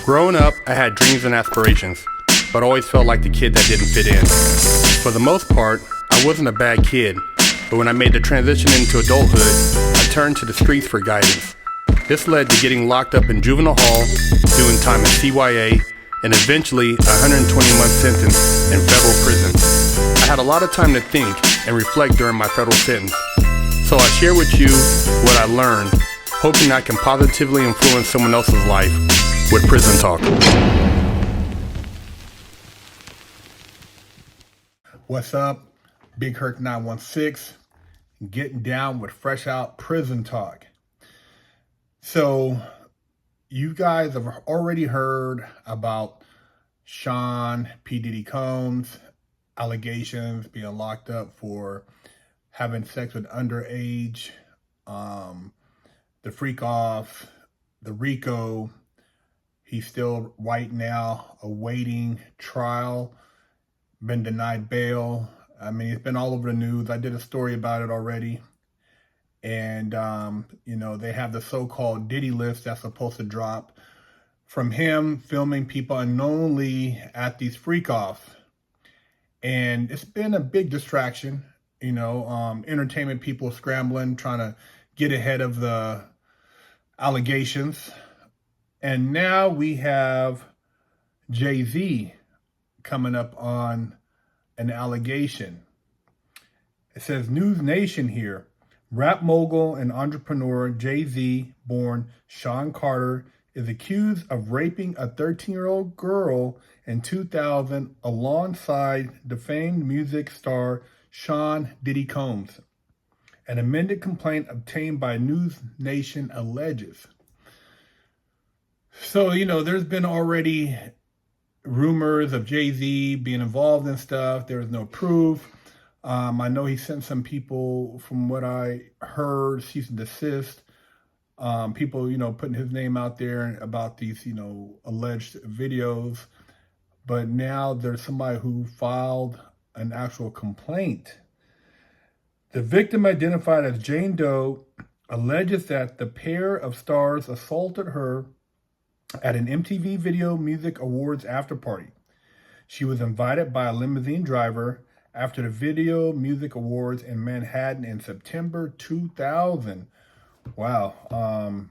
Growing up, I had dreams and aspirations, but always felt like the kid that didn't fit in. For the most part, I wasn't a bad kid, but when I made the transition into adulthood, I turned to the streets for guidance. This led to getting locked up in juvenile hall, doing time in CYA, and eventually a 120-month sentence in federal prison. I had a lot of time to think and reflect during my federal sentence, so I share with you what I learned, hoping I can positively influence someone else's life with Prison Talk. What's up? Big Herc 916, getting down with fresh out Prison Talk. So you guys have already heard about Sean P. Diddy Combs' allegations being locked up for having sex with underage, the freak off, the RICO. He's still right now awaiting trial, been denied bail. I mean, it's been all over the news. I did a story about it already. And, they have the so-called Diddy list that's supposed to drop from him filming people unknowingly at these freak-offs. And it's been a big distraction, entertainment people scrambling, trying to get ahead of the allegations. And now we have Jay-Z coming up on an allegation. It says, News Nation here. Rap mogul and entrepreneur Jay-Z, born Sean Carter, is accused of raping a 13-year-old girl in 2000 alongside defamed music star Sean Diddy Combs. An amended complaint obtained by News Nation alleges. So, there's been already rumors of Jay-Z being involved in stuff. There is no proof. I know he sent some people, from what I heard, cease and desist. People, putting his name out there about these, alleged videos. But now there's somebody who filed an actual complaint. The victim, identified as Jane Doe, alleges that the pair of stars assaulted her at an MTV Video Music Awards after party. She was invited by a limousine driver after the Video Music Awards in Manhattan in September 2000. Wow,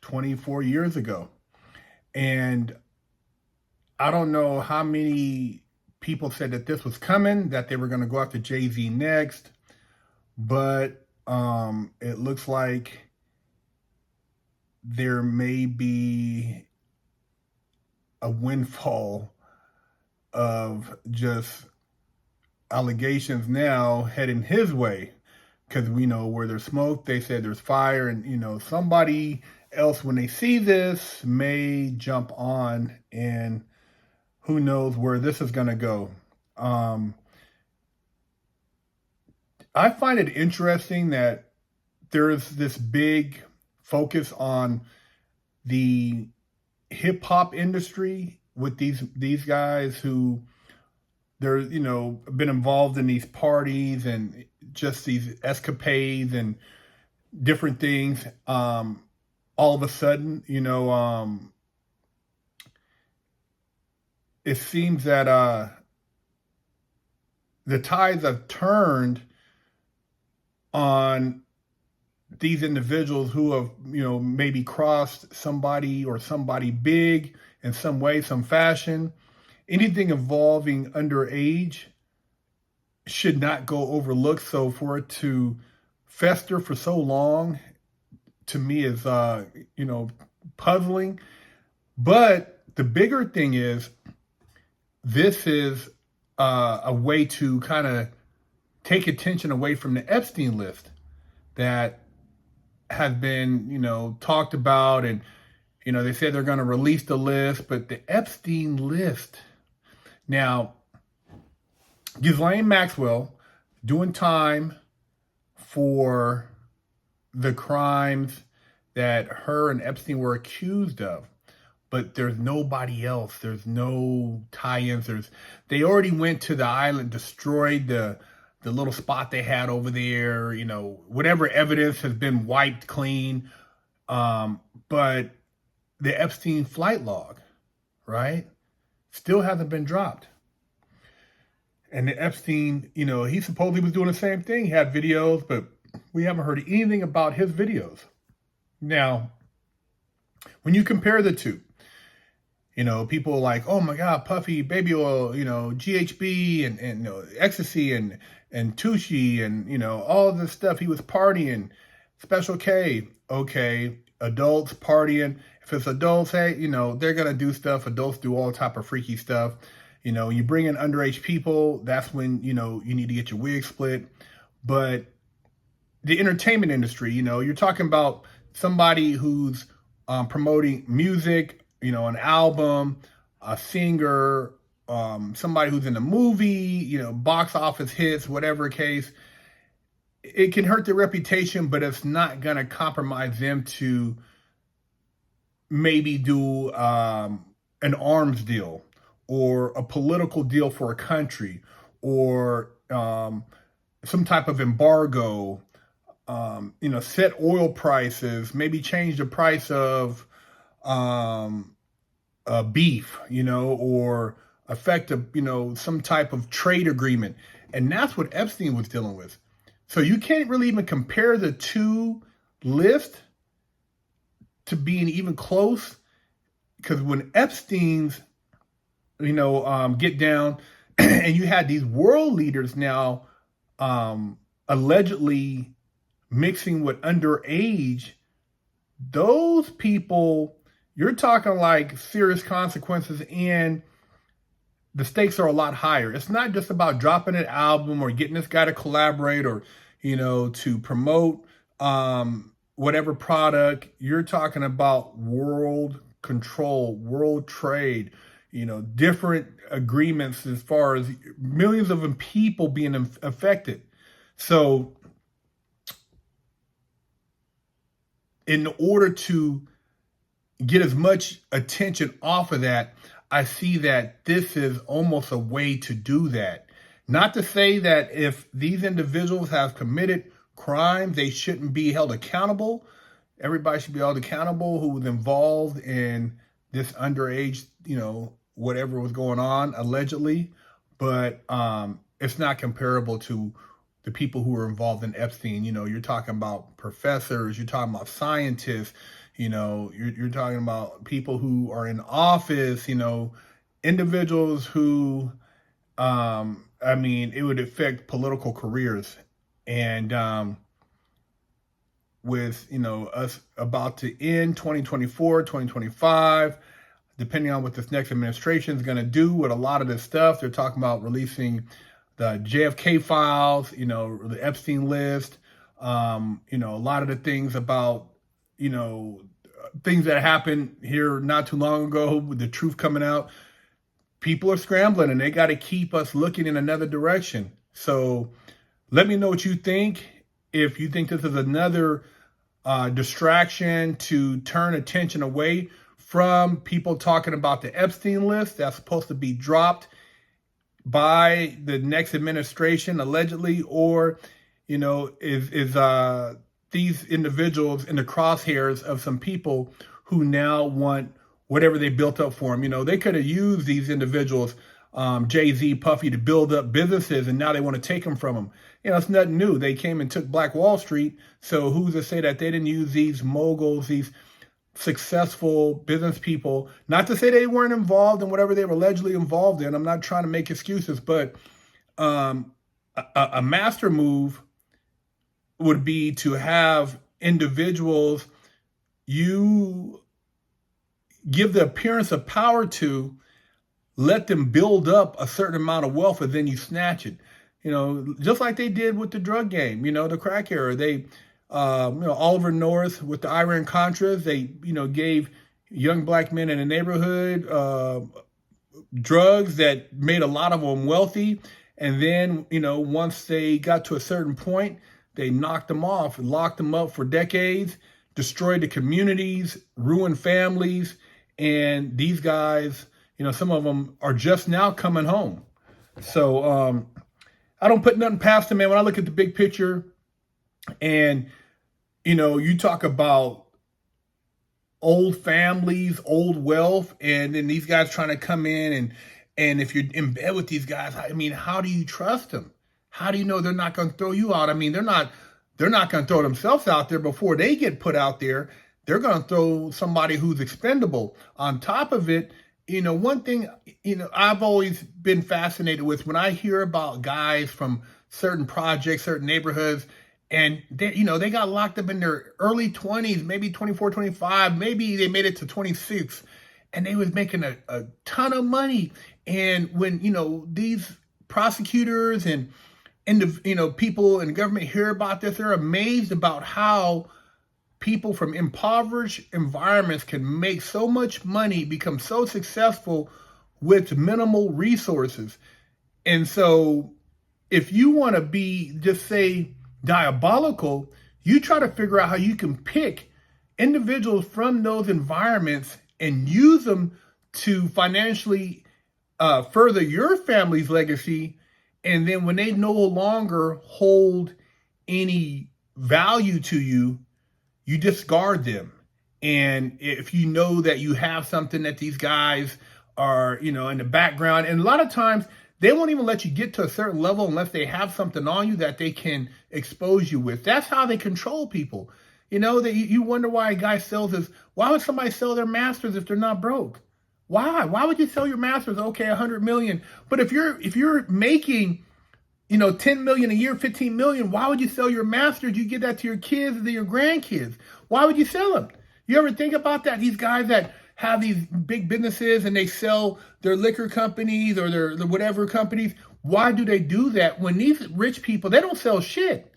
24 years ago. And I don't know how many people said that this was coming, that they were going to go after Jay-Z next, but it looks like there may be a windfall of just allegations now heading his way, because we know where there's smoke, they said there's fire, and somebody else, when they see this, may jump on, and who knows where this is going to go. I find it interesting that there's this big focus on the hip hop industry with these guys who they're, been involved in these parties and just these escapades and different things. All of a sudden, it seems that the tides have turned on these individuals who have, maybe crossed somebody or somebody big in some way, some fashion. Anything involving underage should not go overlooked. So for it to fester for so long, to me, is, puzzling. But the bigger thing is, this is a way to kind of take attention away from the Epstein list that has been, talked about. And, they said they're going to release the list, but the Epstein list. Now, Ghislaine Maxwell doing time for the crimes that her and Epstein were accused of. But there's nobody else. There's no tie-ins. They already went to the island, destroyed the little spot they had over there. Whatever evidence has been wiped clean. But the Epstein flight log, right? Still hasn't been dropped. And the Epstein, he supposedly was doing the same thing. He had videos, but we haven't heard anything about his videos. Now, when you compare the two, people are like, oh my God, Puffy, baby oil, GHB and ecstasy and Tushi and, all of this stuff. He was partying, Special K. Okay, adults partying. If it's adults, hey, they're going to do stuff. Adults do all type of freaky stuff. You bring in underage people, that's when, you need to get your wig split. But the entertainment industry, you're talking about somebody who's promoting music, an album, a singer, somebody who's in a movie, box office hits, whatever case. It can hurt their reputation, but it's not going to compromise them to maybe do an arms deal or a political deal for a country or some type of embargo, set oil prices, maybe change the price of beef, or affect some type of trade agreement. And that's what Epstein was dealing with. So you can't really even compare the two lists to being even close, because when Epstein's, get down and you had these world leaders now allegedly mixing with underage, those people, you're talking like serious consequences, and the stakes are a lot higher. It's not just about dropping an album or getting this guy to collaborate or, to promote whatever product. You're talking about world control, world trade, different agreements as far as millions of people being affected. So in order to get as much attention off of that, I see that this is almost a way to do that. Not to say that if these individuals have committed crimes, they shouldn't be held accountable. Everybody should be held accountable who was involved in this underage, whatever was going on allegedly. But it's not comparable to the people who were involved in Epstein. You're talking about professors, you're talking about scientists, you're talking about people who are in office, individuals who, it would affect political careers. And with, us about to end 2024, 2025, depending on what this next administration is going to do with a lot of this stuff, they're talking about releasing the JFK files, the Epstein list, a lot of the things about, things that happened here not too long ago with the truth coming out. People are scrambling and they got to keep us looking in another direction. So let me know what you think. If you think this is another distraction to turn attention away from people talking about the Epstein list that's supposed to be dropped by the next administration, allegedly, or, is these individuals in the crosshairs of some people who now want whatever they built up for them. They could have used these individuals, Jay-Z, Puffy, to build up businesses, and now they want to take them from them. It's nothing new. They came and took Black Wall Street. So who's to say that they didn't use these moguls, these successful business people, not to say they weren't involved in whatever they were allegedly involved in. I'm not trying to make excuses, but a master move would be to have individuals you give the appearance of power to, let them build up a certain amount of wealth, and then you snatch it. Just like they did with the drug game, the crack era. They, Oliver North with the Iran-Contras, they, gave young black men in the neighborhood drugs that made a lot of them wealthy. And then, once they got to a certain point, they knocked them off, locked them up for decades, destroyed the communities, ruined families. And these guys, some of them are just now coming home. So I don't put nothing past them, man. When I look at the big picture and, you talk about old families, old wealth, and then these guys trying to come in and if you're in bed with these guys, I mean, how do you trust them? How do you know they're not going to throw you out? I mean, they're not going to throw themselves out there before they get put out there. They're going to throw somebody who's expendable. On top of it, one thing, I've always been fascinated with when I hear about guys from certain projects, certain neighborhoods, and they got locked up in their early 20s, maybe 24, 25, maybe they made it to 26, and they was making a ton of money. And when, these prosecutors and people in the government hear about this, they're amazed about how people from impoverished environments can make so much money, become so successful with minimal resources. And so if you want to be, just say, diabolical, you try to figure out how you can pick individuals from those environments and use them to financially further your family's legacy. And then when they no longer hold any value to you, you discard them. And if you know that you have something that these guys are, in the background, and a lot of times they won't even let you get to a certain level unless they have something on you that they can expose you with. That's how they control people. That you wonder why a guy sells his, why would somebody sell their masters if they're not broke? Why would you sell your masters? Okay, 100 million. But if you're making, 10 million a year, 15 million, why would you sell your masters? You give that to your kids and to your grandkids. Why would you sell them? You ever think about that? These guys that have these big businesses and they sell their liquor companies or their whatever companies, why do they do that? When these rich people, they don't sell shit.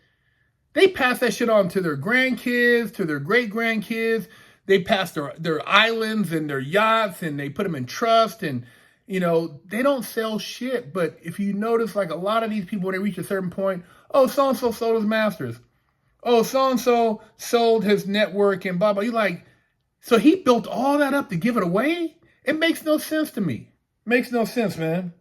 They pass that shit on to their grandkids, to their great grandkids. They pass their islands and their yachts and they put them in trust, and they don't sell shit. But if you notice, like a lot of these people, when they reach a certain point, oh, so-and-so sold his masters. Oh, so-and-so sold his network and blah, blah. You're like, so he built all that up to give it away? It makes no sense to me. Makes no sense, man.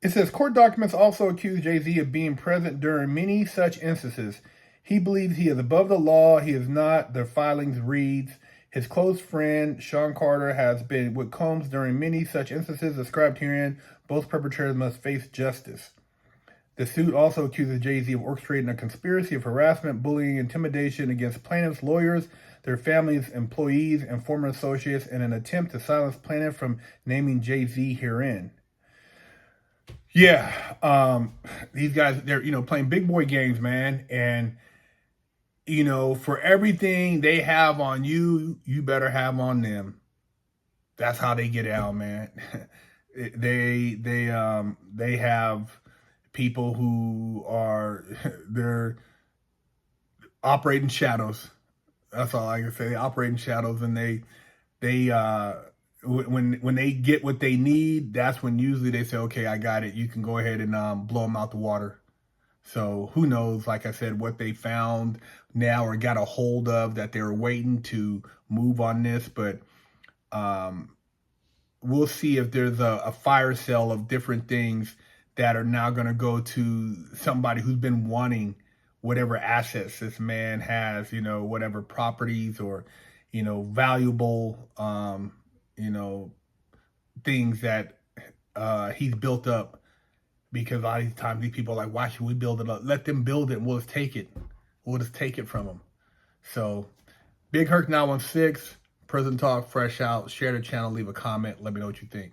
It says, court documents also accuse Jay-Z of being present during many such instances. He believes he is above the law. He is not, the filings reads. His close friend, Sean Carter, has been with Combs during many such instances described herein. Both perpetrators must face justice. The suit also accuses Jay-Z of orchestrating a conspiracy of harassment, bullying, intimidation against plaintiffs' lawyers, their families, employees, and former associates in an attempt to silence plaintiff from naming Jay-Z herein. Yeah, these guys, they're, playing big boy games, man. And, for everything they have on you, you better have on them. That's how they get out, man. They have people who are, they're operating shadows. That's all I can say. They operate in shadows, and when they get what they need, that's when usually they say, okay, I got it. You can go ahead and blow them out the water. So who knows, like I said, what they found now or got a hold of that they were waiting to move on this. But we'll see if there's a fire sale of different things that are now going to go to somebody who's been wanting whatever assets this man has, whatever properties or, valuable, things that he's built up. Because a lot of these times these people are like, why should we build it up? Let them build it and we'll just take it. We'll just take it from them. So, Big Herc 916, Prison Talk, fresh out. Share the channel, leave a comment. Let me know what you think.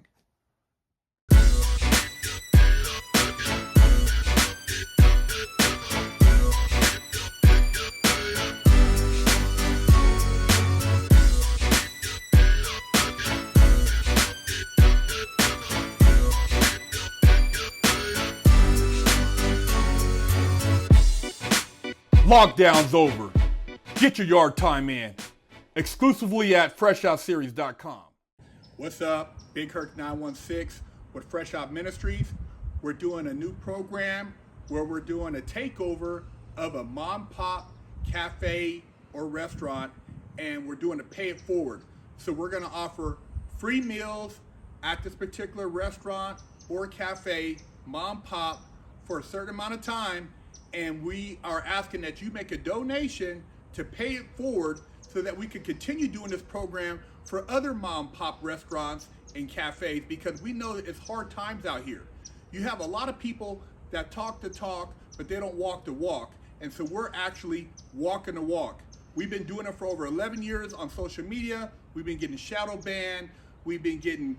Lockdown's over. Get your yard time in. Exclusively at FreshOutSeries.com. What's up? Big Herc 916 with Fresh Out Ministries. We're doing a new program where we're doing a takeover of a mom pop cafe or restaurant, and we're doing a pay it forward. So we're going to offer free meals at this particular restaurant or cafe, mom pop, for a certain amount of time. And we are asking that you make a donation to pay it forward so that we can continue doing this program for other mom pop restaurants and cafes, because we know that it's hard times out here. You have a lot of people that talk the talk, but they don't walk the walk. And so we're actually walking the walk. We've been doing it for over 11 years on social media. We've been getting shadow banned. We've been getting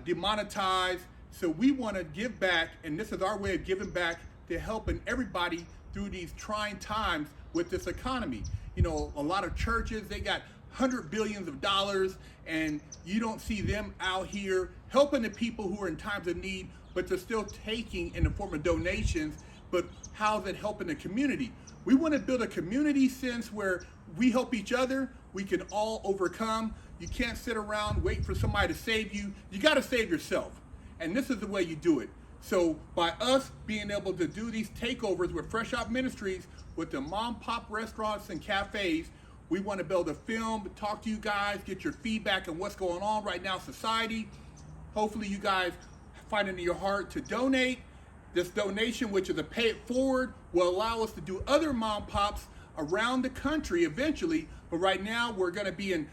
demonetized. So we want to give back, and this is our way of giving back to helping everybody through these trying times with this economy. You know, a lot of churches, they got $100 billion, and you don't see them out here helping the people who are in times of need, but they're still taking in the form of donations. But how's it helping the community? We want to build a community sense where we help each other, we can all overcome. You can't sit around waiting for somebody to save you. You got to save yourself. And this is the way you do it. So by us being able to do these takeovers with Fresh Out Ministries, with the mom pop restaurants and cafes, we want to be able to film, talk to you guys, get your feedback on what's going on right now in society. Hopefully you guys find it in your heart to donate. This donation, which is a pay it forward, will allow us to do other mom pops around the country eventually. But right now we're going to be in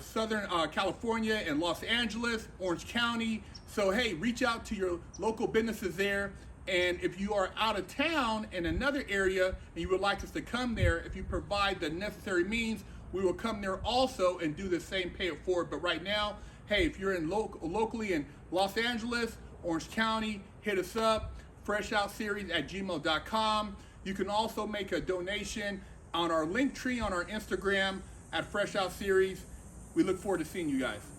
Southern California and Los Angeles, Orange County. So hey, reach out to your local businesses there. And if you are out of town in another area and you would like us to come there, if you provide the necessary means, we will come there also and do the same pay it forward. But right now, hey, if you're in locally in Los Angeles, Orange County, hit us up, freshoutseries@gmail.com. You can also make a donation on our link tree on our Instagram at Fresh Out Series. We look forward to seeing you guys.